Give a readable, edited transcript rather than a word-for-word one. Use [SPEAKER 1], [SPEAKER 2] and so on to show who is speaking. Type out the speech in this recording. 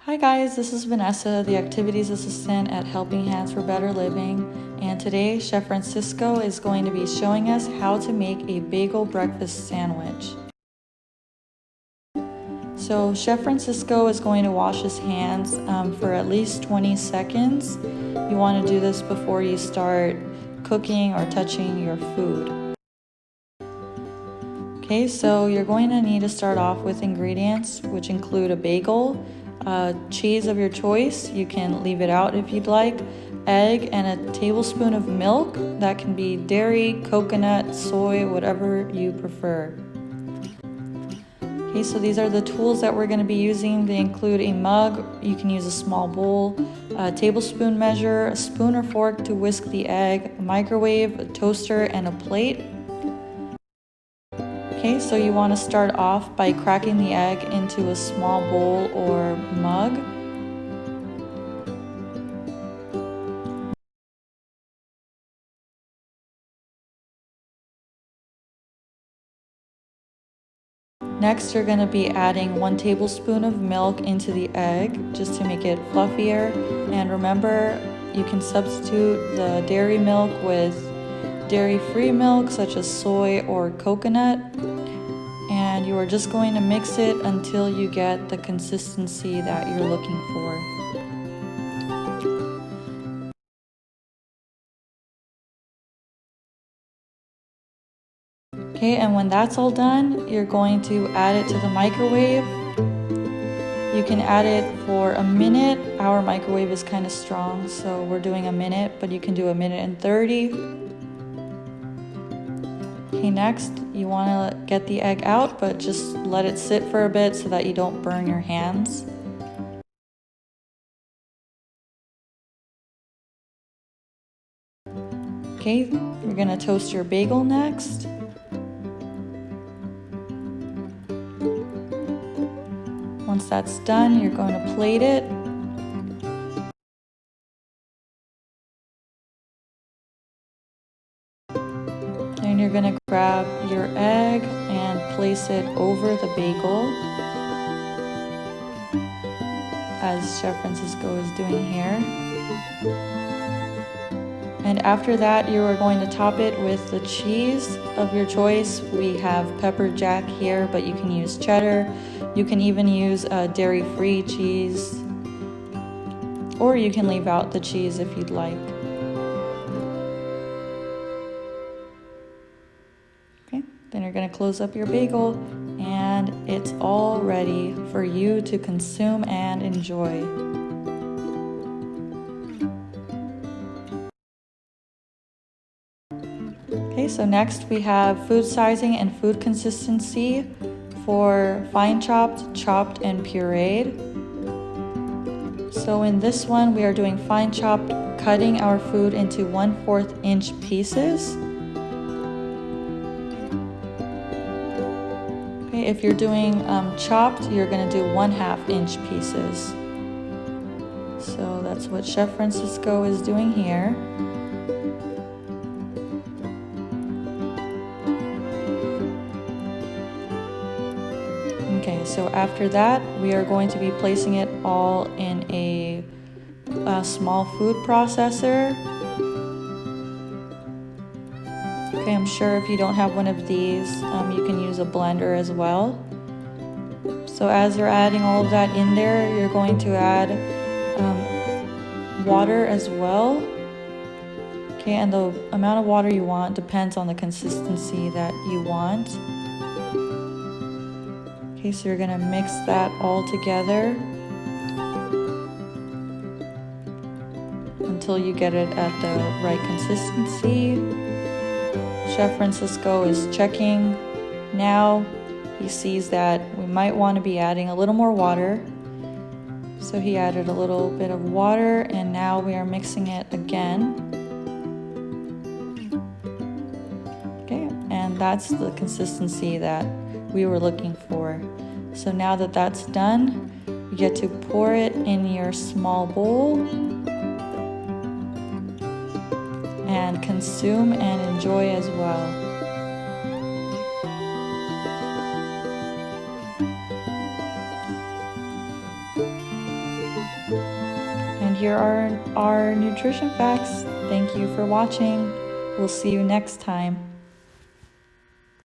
[SPEAKER 1] Hi guys, this is Vanessa, the Activities Assistant at Helping Hands for Better Living, and today Chef Francisco is going to be showing us how to make a bagel breakfast sandwich. So Chef Francisco is going to wash his hands for at least 20 seconds. You want to do this before you start cooking or touching your food. Okay, so you're going to need to start off with ingredients which include a bagel, cheese of your choice, you can leave it out if you'd like, egg, and a tablespoon of milk. That can be dairy, coconut, soy, whatever you prefer. Okay, so these are the tools that we're going to be using. They include a mug, you can use a small bowl, a tablespoon measure, a spoon or fork to whisk the egg, a microwave, a toaster, and a plate. Okay, so you want to start off by cracking the egg into a small bowl or mug. Next, you're going to be adding 1 tablespoon of milk into the egg just to make it fluffier. And remember, you can substitute the dairy milk with dairy-free milk such as soy or coconut. And you are just going to mix it until you get the consistency that you're looking for. Okay, and when that's all done, you're going to add it to the microwave. You can add it for a minute. Our microwave is kind of strong, so we're doing a minute, but you can do a minute and 30. Okay, next you want to get the egg out, but just let it sit for a bit so that you don't burn your hands. Okay, you're going to toast your bagel next. Once that's done, you're going to plate it. And you're going to grab your egg and place it over the bagel, as Chef Francisco is doing here. And after that, you are going to top it with the cheese of your choice. We have pepper jack here, but you can use cheddar. You can even use dairy-free cheese, or you can leave out the cheese if you'd like. Okay, then you're going to close up your bagel, and it's all ready for you to consume and enjoy. Okay, so next we have food sizing and food consistency for fine chopped, chopped, and pureed. So in this one, we are doing fine chopped, cutting our food into 1/4 inch pieces. Okay, if you're doing chopped, you're going to do 1/2 inch pieces. So that's what Chef Francisco is doing here. Okay, so after that, we are going to be placing it all in a small food processor. Okay, I'm sure if you don't have one of these, you can use a blender as well. So as you're adding all of that in there, you're going to add water as well. Okay, and the amount of water you want depends on the consistency that you want. Okay, so you're gonna mix that all together until you get it at the right consistency. Chef Francisco is checking now. He sees that we might want to be adding a little more water. So he added a little bit of water, and now we are mixing it again. Okay, and that's the consistency that we were looking for. So now that that's done, you get to pour it in your small bowl and consume and enjoy as well. And here are our nutrition facts. Thank you for watching. We'll see you next time.